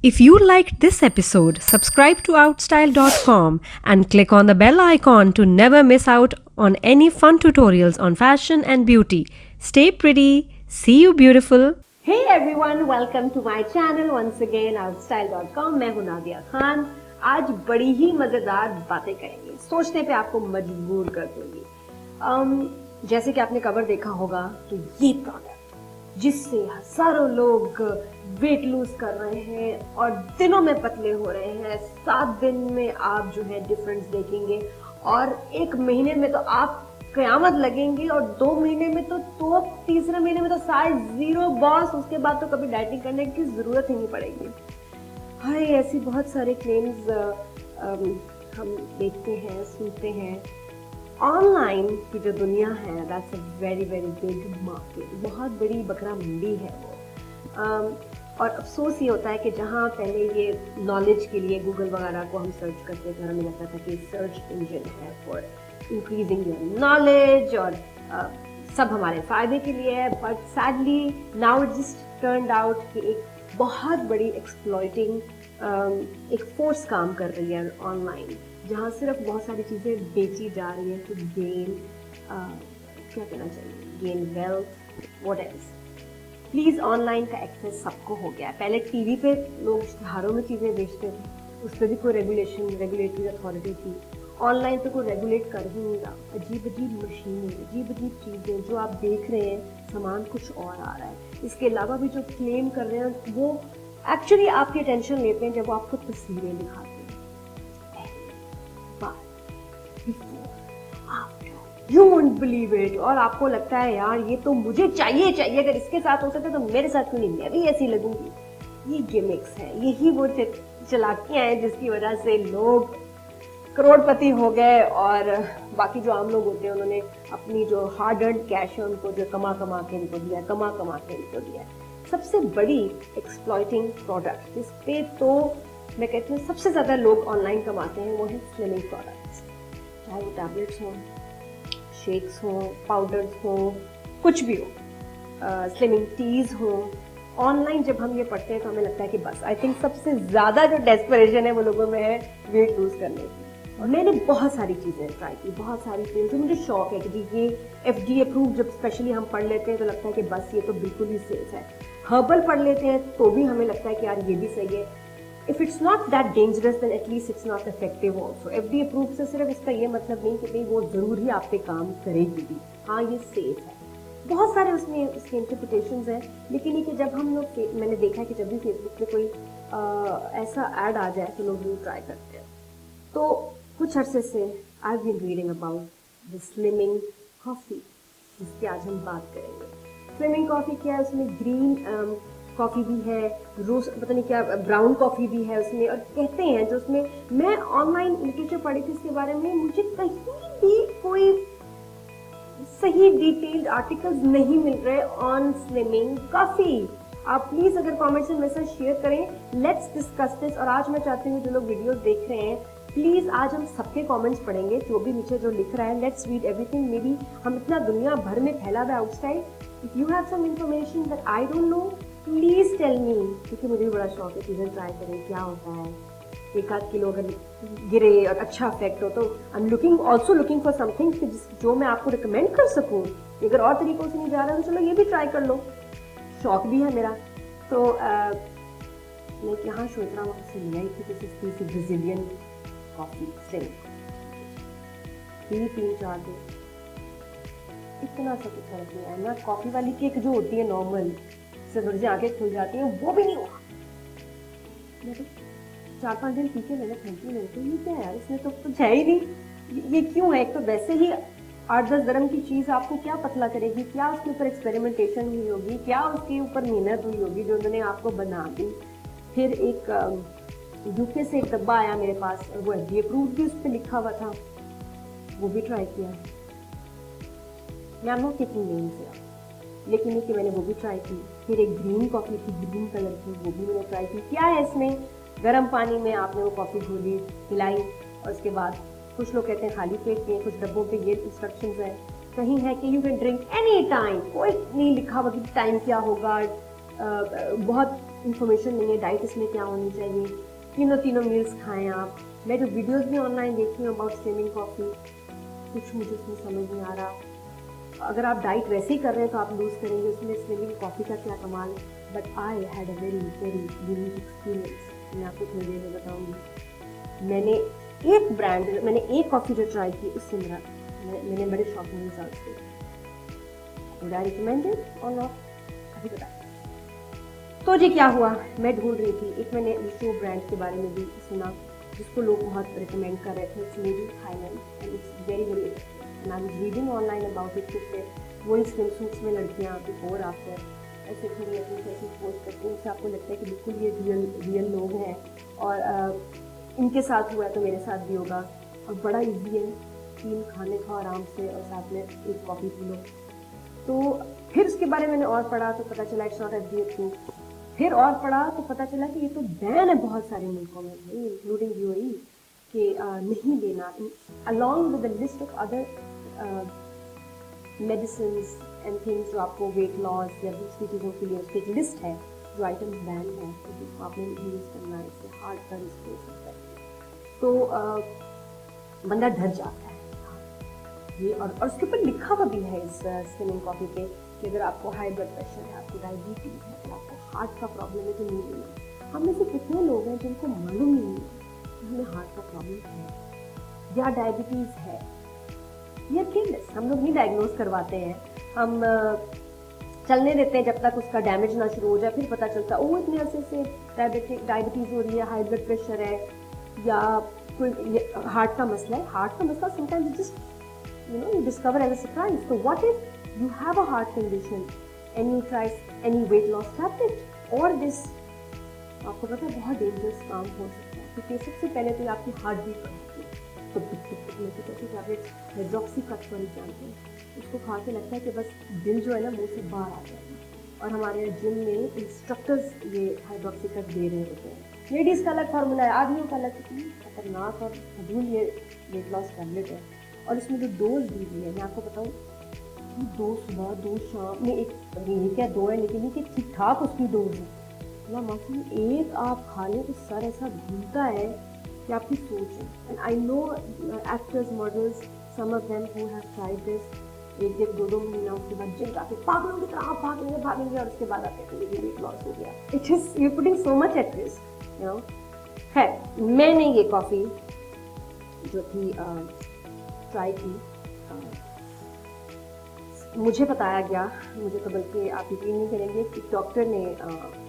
If you liked this episode, subscribe to Outstyle.com and click on the bell icon to never miss out on any fun tutorials on fashion and beauty. Stay pretty. See you beautiful. Hey everyone, welcome to my channel once again Outstyle.com. मैं हूं नादिया खान। आज बड़ी ही मजेदार बातें करेंगे, सोचने पे आपको मजबूर कर दूंगी। जैसे कि आपने कवर देखा होगा तो ये प्रोडक्ट जिससे हजारों लोग वेट लूज कर रहे हैं और दिनों में पतले हो रहे हैं, 7 दिन में आप जो है डिफरेंस देखेंगे और 1 महीने में तो आप कयामत लगेंगे और 2 महीने में तो तीसरे महीने में तो साइज 0 बॉस। उसके बाद तो कभी डाइटिंग करने की जरूरत ही नहीं पड़ेगी। हाय, ऐसी बहुत सारे क्लेम्स हम देखते हैं, सुनते हैं। ऑनलाइन की जो दुनिया है, that's a very very big market, बहुत बड़ी बकरा मंडी है वो। और अफसोस ये होता है कि जहाँ पहले ये नॉलेज के लिए गूगल वगैरह को हम सर्च करते थे, हमें लगता था कि सर्च इंजन है फॉर इंक्रीजिंग योर नॉलेज और सब हमारे फ़ायदे के लिए है, but sadly now it just turned out कि एक बहुत बड़ी एक्सप्लॉइटिंग एक फोर्स काम कर रही है ऑनलाइन, जहाँ सिर्फ बहुत सारी चीज़ें बेची जा रही है टू गेन, क्या कहना चाहिए, gain wealth, what else. Please, online का एक्सेस सबको हो गया है। पहले टीवी पे लोग इश्तहारों में चीज़ें बेचते थे, उस पर भी कोई रेगुलेटरी अथॉरिटी थी। ऑनलाइन तो कोई रेगुलेट कर ही नहीं रहा। अजीब अजीब मशीनें, अजीब अजीब चीज़ें जो आप देख रहे हैं, सामान कुछ और आ रहा है। इसके अलावा भी जो क्लेम कर रहे हैं वो एक्चुअली आपकी टेंशन लेते हैं जब वो आपको तस्वीरें दिखाते हैं। You won't believe it, और आपको लगता है यार ये तो मुझे चाहिए, अगर इसके साथ हो सकता तो मेरे साथ क्यों नहीं, मैं भी ऐसी लगूंगी। ये गिमिक्स है, यही वो चालाकियां हैं जिसकी वजह से लोग करोड़पति हो गए और बाकी जो आम लोग होते हैं उन्होंने अपनी जो हार्ड अर्न कैश है उनको जो कमा के इनको दिया। सबसे बड़ी एक्सप्लॉइटिंग प्रोडक्ट जिस पे तो मैं कहती हूँ सबसे ज़्यादा लोग ऑनलाइन कमाते हैं वो है स्लिमिंग प्रोडक्ट्स, चाहे वो टैबलेट्स हों, शेक्स हों, पाउडर्स हों, कुछ भी हो, स्लिमिंग टीज़ हों। ऑनलाइन जब हम ये पढ़ते हैं तो हमें लगता है कि बस, आई थिंक सबसे ज़्यादा जो डेस्परेशन है वो लोगों में है वेट लूज करने की। और मैंने बहुत सारी चीज़ें ट्राई की, बहुत सारी चीज़ें। मुझे शौक है कि जी ये FDA अप्रूव जब स्पेशली हम पढ़ लेते हैं तो लगता है कि बस ये तो बिल्कुल ही सेफ है। हर्बल पढ़ लेते हैं तो भी हमें लगता है कि यार ये भी सही है। If it's not that dangerous than at least it's not effective also. FDA approve से सिर्फ इसका ये मतलब नहीं कि भाई वो ज़रूर ही आप पे काम करेगी भी, हाँ ये सेफ है। बहुत सारे उसमें उसके इंटरप्रिटेशंस हैं, लेकिन ये कि जब हम लोग, मैंने देखा है कि जब भी फेसबुक पे कोई ऐसा ऐड आ जाए तो लोग वो ट्राई करते हैं। तो कुछ अरसे से I have been reading about the slimming coffee, जिसकी आज हम बात करेंगे। स्लिमिंग कॉफ़ी क्या है, उसमें ग्रीन कॉफ़ी भी है, रोज पता नहीं क्या ब्राउन कॉफ़ी भी है उसमें, और कहते हैं जो उसमें, मैं ऑनलाइन लिटरेचर पढ़ी थी इसके बारे में, मुझे कहीं भी कोई सही डिटेल्ड आर्टिकल्स नहीं मिल रहे ऑन स्लिमिंग कॉफ़ी। आप प्लीज़ अगर कमेंट्स में मैसेज शेयर करें, लेट्स डिस्कस दिस। और आज मैं चाहती हूँ जो लोग वीडियोस देख रहे हैं, प्लीज़ आज हम सबके कमेंट्स पढ़ेंगे, जो भी नीचे जो लिख रहा है, let's read everything. Maybe हम इतना दुनिया भर में फैला हुआ है outside, if you have some information that I don't know, please tell me, क्योंकि मुझे भी बड़ा शौक है चीज़ें ट्राई करें, क्या होता है, 1-8 किलो अगर गिरे और अच्छा इफेक्ट हो तो I am also looking for something जो मैं आपको रिकमेंड कर सकूँ। अगर और तरीकों से नहीं जा रहा है तो चलो ये भी ट्राई कर लो, शौक भी है मेरा। तो मैं यहाँ सोच रहा हूँ से ले आई थी किसी ब्राज़ीलियन कॉफ़ी स्लिमिंग, 3-4 दिन, इतना सा कुछ फर्क नहीं आया ना। कॉफ़ी वाली केक जो होती है नॉर्मल से थोड़ी सी आंखें खुल जाती हैं, वो भी नहीं हुआ। मैं तो 4-5 दिन पी के मैंने थैंक यू, तो ये क्या है यार, इसमें तो कुछ है ही नहीं, ये क्यों है। एक तो वैसे ही 8-10 दरम की चीज़ आपको क्या पतला करेगी, क्या उसके ऊपर एक्सपेरिमेंटेशन हुई होगी, क्या उसके ऊपर मेहनत हुई होगी जो उन्होंने आपको बना दी। फिर एक यूके से एक डब्बा आया मेरे पास, और वो FDA अप्रूव भी उस पर लिखा हुआ था, वो भी ट्राई किया। मैं नॉट टेकिंग नेम्स यार, लेकिन ये कि मैंने वो भी ट्राई की। फिर एक ग्रीन कॉफ़ी थी, ग्रीन कलर की, वो भी मैंने ट्राई की। क्या है इसमें, गर्म पानी में आपने वो कॉफ़ी घोली, पिलाई, और उसके बाद कुछ लोग कहते हैं खाली पेट पिए, कुछ डब्बों पे ये इंस्ट्रक्शंस हैं, कहीं है कि you can drink any time, कोई नहीं लिखा हुआ कि टाइम क्या होगा, बहुत इंफॉर्मेशन नहीं है डाइट इसमें क्या होनी चाहिए, तीनों मील्स खाएं आप। मैं जो वीडियोस भी ऑनलाइन देखती हूँ अबाउट स्टेमिंग कॉफ़ी, कुछ मुझे उसमें समझ नहीं आ रहा। अगर आप डाइट वैसे ही कर रहे हैं तो आप लूज़ करेंगे, उसमें स्टेमिंग कॉफ़ी का क्या कमाल है। But I had a very very unique experience, मैं आपको थोड़ी देर में बताऊँगी। मैंने एक कॉफ़ी जो ट्राई की उससे मैंने बड़े शॉकिंग रिजल्ट्स थे। वुड आई रिकमेंड इट और नॉट, अभी बताएं। तो जी क्या हुआ, मैं ढूंढ रही थी, एक मैंने विशो ब्रांड के बारे में भी सुना जिसको लोग बहुत रिकमेंड कर रहे थे। It's made in Thailand and it's very very effective. I was reading online about it, जिससे वही स्विम सूट्स में लड़कियाँ बिफोर आफ्टर ऐसे थोड़ी अपनी कैसी पोस्ट करती हैं, उससे आपको लगता है कि बिल्कुल ये रियल लोग हैं और इनके साथ हुआ है तो मेरे साथ भी होगा। और बड़ा ईजी है, 3 खाने खाओ आराम से और साथ में एक कॉफ़ी पी लो। तो फिर उसके बारे में मैंने और पढ़ा तो पता चला इट्स नॉट एफडीए अप्रूव्ड। फिर और पढ़ा तो पता चला कि ये तो बैन है बहुत सारे मुल्कों में, इंक्लूडिंग यूएई, कि नहीं लेना, along with the list of other medicine and things जो आपको वेट लॉस या दूसरी चीज़ों के लिए उसकी एक लिस्ट है जो आइटम्स बैन है, तो जिसको आपने यूज़ करना है, इससे हार्ट का रिस्क हो सकता है। तो बंदा डर जाता है ये। और उसके ऊपर लिखा हुआ भी है इस स्टेमिंग कॉफ़ी पे कि अगर आपको हाई ब्लड प्रेशर है, आपको डायबिटीज़ है, अगर आपको हार्ट का प्रॉब्लम है तो नहीं लेना। हम में से कितने लोग हैं जिनको मालूम ही नहीं है कि हमें हार्ट का प्रॉब्लम है या डायबिटीज़ है, या केयरलेस, हम लोग नहीं डायग्नोज करवाते हैं, हम चलने देते हैं जब तक उसका डैमेज ना शुरू हो जाए, फिर पता चलता है ओ इतने अरसे से डायबिटीज़ हो रही है, हाई ब्लड प्रेशर है या कोई हार्ट का मसला है। हार्ट का मसला sometimes just you discover as a surprise. So what if you have a heart condition and you try any weight loss tablet or this, आपको पता है बहुत डेंजरस काम हो सकता है, क्योंकि सबसे पहले तो आपकी हार्ट बीट बढ़ती है। तो कैसी टैबलेट हाइड्रोक्सी कट वाली जानते हैं, उसको खा के लगता है कि बस दिल जो है ना मुंह से बाहर आ जाएगा। और हमारे जिम में इंस्ट्रक्टर्स ये हाइड्रोक्सी कट दे रहे होते हैं। लेडीज़ का अलग फार्मूला है, आदमियों का अलग, कितनी खतरनाक और फजूल ये वेट लॉस टैबलेट है। और इसमें जो डोज दी हुई है, मैं आपको बताऊँ, 2 सुबह 2 शाम में, एक नहीं क्या 2 है, लेकिन ये कि ठीक ठाक उसकी डोज है ना। मौसम एक आप खा लें तो सर ऐसा घूमता है कि आपकी सोच है। And I know actors, models, some of them who have tried this, 1 2 महीना उसके बाद जिम जाके पागलों की तरह भागेंगे और उसके बाद आते हैं कि वेट लॉस हो गया। It is you putting so much at risk, you know. है, मैंने ये कॉफ़ी जो थी ट्राई की, मुझे बताया गया, मुझे तो बल्कि आप यकीन नहीं करेंगे कि डॉक्टर ने,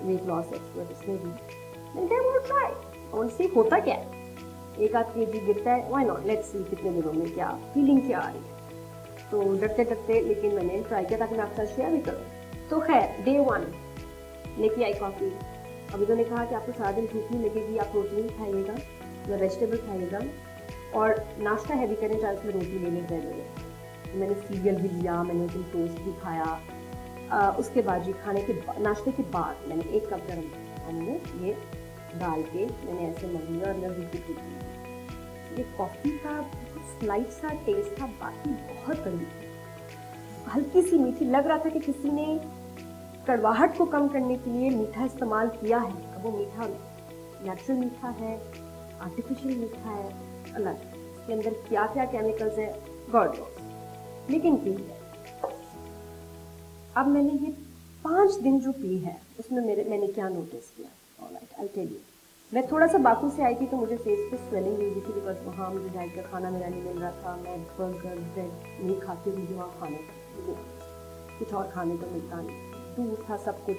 वेट लॉस एक्सपर्ट उसने भी ट्राई और सी होता क्या है, 1-8 kg गिरता है, व्हाई नॉट, लेट्स सी कितने दिनों में क्या फीलिंग क्या आ रही है। तो डरते लेकिन मैंने ट्राई किया ताकि मैं आपके साथ शेयर भी करूँ। तो खैर डे 1 लेके आई कॉफ़ी। अभी तो ने कहा कि आपको सारा दिन भूख नहीं लगेगी, आप प्रोटीन खाइएगा या वेजिटेबल खाइएगा और नाश्ता हैवी करें, चाहे उसमें रोटी ले लें रेगुलर। मैंने सीरियल भी लिया, मैंने उस दिन टोस्ट भी खाया। उसके बाद जी नाश्ते के बाद मैंने 1 कप गर्म पानी में ये डाल के मैंने ऐसे मल लिया और मैं बिल्कुल पी। ये कॉफ़ी का स्लाइट सा टेस्ट था, बाकी बहुत कड़वी, हल्की सी मीठी, लग रहा था कि किसी ने कड़वाहट को कम करने के लिए मीठा इस्तेमाल किया है। अब वो मीठा नेचुरल मीठा है, आर्टिफिशियल मीठा है, अलग, इसके अंदर क्या क्या केमिकल्स हैं गॉड नोस, लेकिन पी है। अब मैंने ये 5 दिन जो पी है उसमें मैंने क्या नोटिस किया, ऑलराइट आई टेल यू। मैं थोड़ा सा बाकू से आई थी तो मुझे फेस पे स्वेलिंग हुई थी, बिकॉज वहाँ मुझे डाइट का खाना मेरा नहीं मिल रहा था। मैं बर्गर ब्रेड नहीं खाती मुझे वहाँ खाने को, कुछ और खाने को मिलता नहीं, दूध था सब कुछ।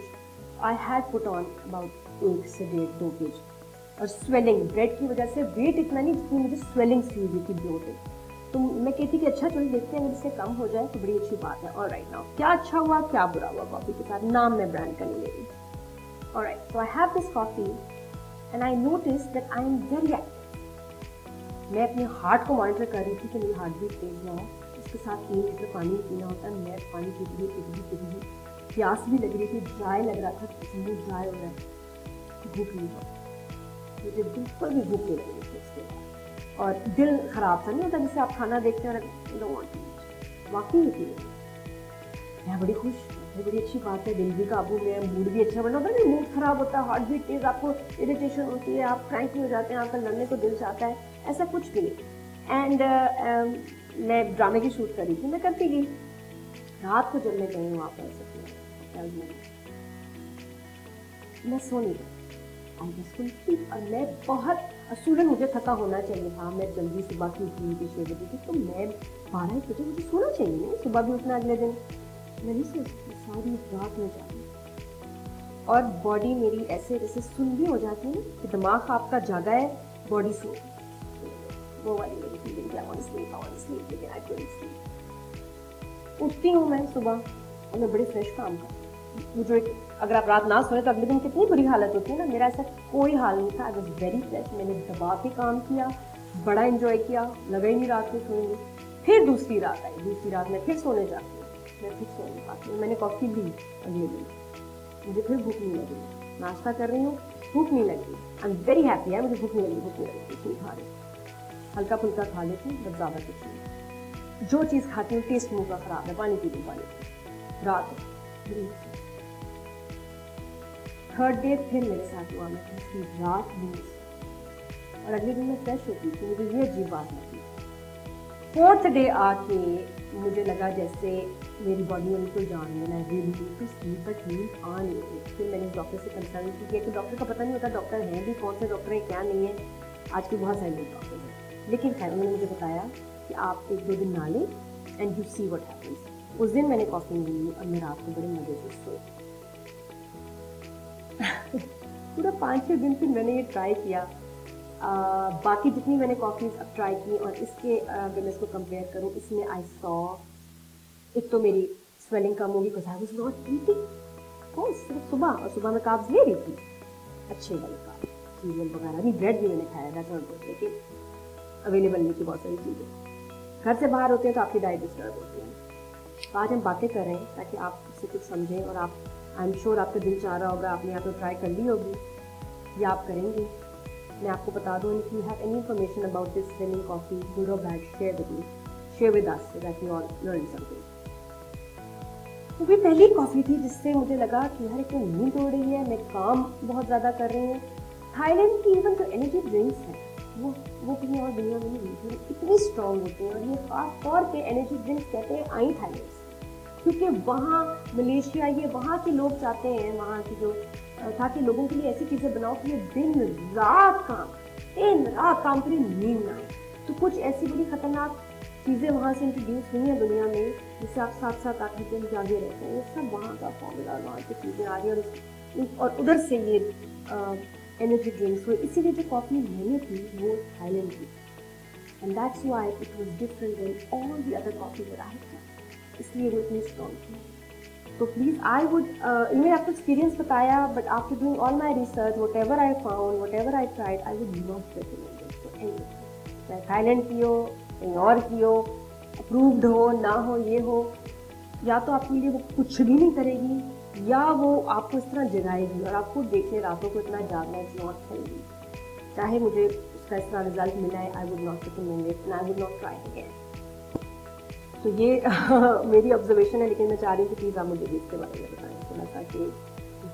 I had put on about 1 से 1.5-2 kg और स्वेलिंग ब्रेड की वजह से वेट इतना नहीं जितनी मुझे स्वेलिंग सी हुई थी ब्लोटिंग। तो मैं कहती कि अच्छा चलो देखते हैं, अगर इससे कम हो जाए तो बड़ी अच्छी बात है। ऑलराइट, नाउ क्या अच्छा हुआ क्या बुरा हुआ कॉफ़ी के साथ, नाम मैं ब्रांड का नहीं ले रही। Alright, so I have this coffee and I notice that I am very active. मैं अपने हार्ट को मॉनिटर कर रही थी कि मेरी हार्ट बीट तेज ना हो। इसके साथ 3 लीटर पानी पीना होता है, मैं पानी पीती रही, प्यास भी लग रही थी, ड्राई लग रहा था, मुँह ड्राई हो रहा है, भूख नहीं हो, मुझे बिल्कुल भी भूख नहीं लग रही थी उसके बाद। और दिल ख़राब था, नहीं होता जैसे आप खाना देखते हैं और वाकई थी। मैं बड़ी खुश, है, बड़ी अच्छी बात है, दिल भी काबू में है, मूड भी अच्छा बना होता है, मूड खराब होता है, हार्ट बीट तेज, आपको इरिटेशन होती है, आप क्रैंकी हो जाते हैं, आपका लड़ने को दिल चाहता है, ऐसा कुछ भी नहीं। एंड मैं ड्रामे की शूट करी थी, मैं करती गई। रात को जब मैं गई वहाँ पर मैं सो नहीं गई, आई जस्ट कुडंट स्लीप। और मैं बहुत असूलन मुझे थका होना चाहिए था, मैं जल्दी सुबह की उठी थी 6 बजे की, तो मैं 12 बजे मुझे सोना चाहिए ना, सुबह भी उठना अगले दिन। मैं नहीं सो सकती, सारी रात में जागी और बॉडी मेरी ऐसे जैसे सुन भी हो जाती है ना कि दिमाग आपका जागा है, बॉडी सो, वो वाली मेरी feeling, I want to sleep लेकिन आई कांट स्लीप। उठती हूँ मैं सुबह और मैं बड़े फ्रेश काम करती हूँ। मुझे अगर आप रात ना सोए तो अगले दिन कितनी बुरी हालत होती है ना, मेरा ऐसा कोई हाल नहीं था। आई वॉज वेरी फ्रेश, मैंने दबा के काम किया, बड़ा इंजॉय किया, लगा ही नहीं रात में सोएंगे। फिर दूसरी रात आई, दूसरी रात में फिर सोने जाती हूँ, मैं फिर सो नहीं पाती हूँ। मैंने कॉफ़ी ली अगले दिन, मुझे फिर भूख नहीं लगी, नाश्ता कर रही हूँ, भूख नहीं लगी, आई एम वेरी हैप्पी है, मुझे भूख नहीं लगी, भूख नहीं लगी, कुछ नहीं खा रही, हल्का फुल्का खा लेती हूँ, बस ज़्यादा कुछ नहीं। जो चीज़ खाती हूँ टेस्ट मुँह का खराब है, पानी पी लूँ, पानी। रात थर्ड डे फिर मेरे साथ हुआ, मैं तीसरी रात भी, और अगले दिन मैं फ्रेश होती थी, मुझे ये अजीब बात लगी। फोर्थ डे आके मुझे लगा जैसे मेरी बॉडी में बिल्कुल जान है, मैं really need to sleep but नींद आ नहीं रही। फिर मैंने डॉक्टर से कंसल्ट किया कि डॉक्टर का पता नहीं होता, डॉक्टर हैं भी कौन से डॉक्टर हैं क्या नहीं है, आजकल बहुत सारे डॉक्टर हैं, लेकिन खैर उन्होंने मुझे बताया कि आप 1-2 दिन ना लें and you see what happens. उस दिन मैंने कॉफ़ी नहीं ली और मैं रात को बड़े मज़े से सोई। पूरा 5-6 दिन फिर मैंने ये ट्राई किया। बाकी जितनी मैंने कॉफ़ीज़ अब ट्राई की और इसके अगर मैं इसको कंपेयर करूँ, इसमें आई सॉ एक तो मेरी स्वेलिंग कम होगी because I was not eating, सिर्फ सुबह, और सुबह में कार्ब्स ले रही थी, अच्छे वाले कार्ब, सीरियल वगैरह, अभी ब्रेड भी मैंने खाया था थोड़ा बहुत, लेकिन अवेलेबल नहीं थी बहुत सारी चीज़ें। घर से बाहर होते हैं तो आपकी डाइट डिस्टर्ब होती है। तो आज हम बातें कर रहे हैं ताकि आप उससे कुछ समझें, और आप, आई एम श्योर आपका दिल चाह रहा होगा, आपने या तो ट्राई कर ली होगी या आप करेंगे। मैं आपको बता दूँ, if you have any information about this swimming coffee, good और bad, share with me, share with us so that we all learn something. तो ये पहली कॉफ़ी थी जिससे मुझे लगा कि यार एक तो नींद हो रही है, मैं काम बहुत ज़्यादा कर रही हूँ। थाईलैंड की इवन जो एनर्जी ड्रिंक्स हैं वो कहीं और दुनिया में नहीं मिलती, इतनी स्ट्रॉन्ग होती हैं, और ये खास तौर पे एनर्जी ड्रिंक्स कहते हैं आई थाईलैंड से, क्योंकि वहाँ मलेशिया, ये वहाँ के लोग चाहते हैं, वहाँ की जो ताकि लोगों के लिए ऐसी चीज़ें बनाओ कि ये दिन रात काम करें, नींद ना आए। तो कुछ ऐसी बड़ी खतरनाक चीज़ें वहाँ से इंट्रोड्यूस हुई हैं दुनिया में, जिससे आप साथ साथ आठ दिन जागे रहते हैं। ये सब वहाँ का फॉर्मूला, वहाँ की चीज़ें आ रही हैं, और उधर से ये एनर्जी ड्रिंक्स हुए। इसीलिए जो कॉफ़ी मैंने पी वो थाईलैंड की, and that's why it was different than all the other coffee that I had, इसलिए वो इतनी स्ट्रॉन्ग थी। तो प्लीज़ आई वुड, मैंने आपको एक्सपीरियंस बताया, but after doing all my research, what ever I found, what ever I tried, I would not recommend it for anyone. चाहे Thailand की हो, कहीं और की हो, अप्रूव्ड हो ना हो, ये हो, या तो आपके लिए वो कुछ भी नहीं करेगी, या वो आपको इस तरह जगाएगी, और आपको देखिए रातों को इतना जागना इज नॉट हेल्दी। चाहे मुझे उसका इस तरह रिजल्ट मिला है, I would not recommend it and I would not try again. तो ये मेरी ऑब्जर्वेशन है, लेकिन मैं चाह रही हूँ कि प्लीज़ आप मुझे भी इसके बारे में बताएं थोड़ा सा कि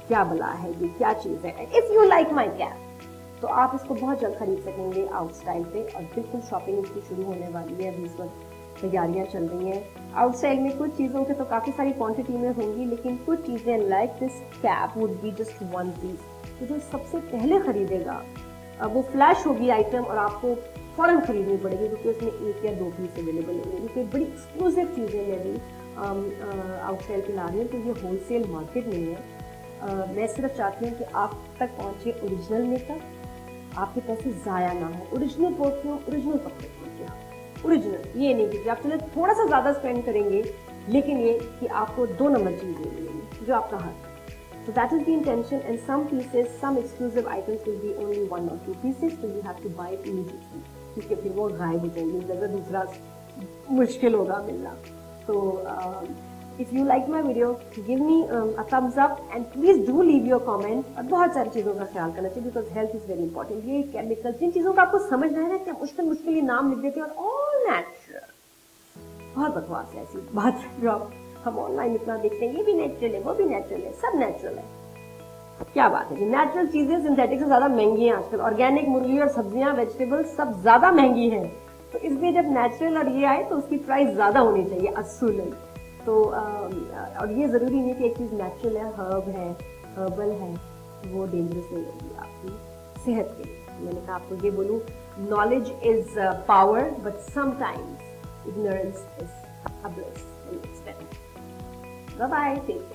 क्या भला है, ये क्या चीज़ है। If you like my cap तो आप इसको बहुत जल्द खरीद सकेंगे आउट स्टाइल पे, और बिल्कुल शॉपिंग इसकी शुरू होने वाली है, अभी इस वक्त तैयारियाँ चल रही हैं। आउट स्टाइल में कुछ चीज़ों के तो काफ़ी सारी क्वांटिटी में होंगी, लेकिन कुछ चीज़ें like this cap would be just 1 piece. तो जो सबसे पहले खरीदेगा वो फ्लैश होगी आइटम, और आपको फ़ौरन खरीदनी पड़ेगी, क्योंकि उसमें 1 या 2 पीस अवेलेबल होंगे, क्योंकि बड़ी एक्सक्लूसिव चीज़ें मैं भी आउट स्टाइल पे ला रही हूँ, तो ये होलसेल मार्केट नहीं है। मैं सिर्फ चाहती हूँ कि आप तक पहुँचे ओरिजिनल मेकअप, आपके पैसे ज़ाया ना हो, ओरिजिनल परफ्यूम, ओरिजिनल कपड़े पहुँचे, ओरिजिनल। ये नहीं कि आप चले थोड़ा सा ज़्यादा स्पेंड करेंगे, लेकिन ये कि आपको 2 नंबर चीज़ मिलेगी जो आपका हक है। So that is the intention, and some pieces, some exclusive items will be only 1 or 2 pieces, so you have to buy it immediately, क्योंकि फिर वो गायब हो जाएंगे, जगह दूसरा मुश्किल होगा मिलना। तो if you like my video, give me a thumbs up and please do leave your comment, और बहुत सारी चीज़ों का ख्याल करना चाहिए, because health is very important। ये केमिकल, जिन चीज़ों का आपको समझ नहीं है, क्या मुश्किल ये नाम लिख देते हैं, और all natural, बहुत बकवास है ऐसी बात जो आप हम ऑनलाइन इतना देखते हैं, ये भी नेचुरल है, वो भी नेचुरल है, सब नेचुरल है। क्या बात है, नेचुरल चीजें सिंथेटिक से ज्यादा महंगी हैं आजकल। ऑर्गेनिक मुर्गी और सब्जियां, वेजिटेबल्स सब ज्यादा महंगी हैं, तो इसलिए जब नेचुरल और ये आए तो उसकी प्राइस ज्यादा होनी चाहिए असूलन। तो और ये जरूरी नहीं कि एक चीज नेचुरल है, हर्बल है, वो डेंजरस नहीं होगी आपकी सेहत के लिए। मैंने कहा आपको ये बोलूं, knowledge is power but sometimes ignorance is a bliss. Bye bye, take care.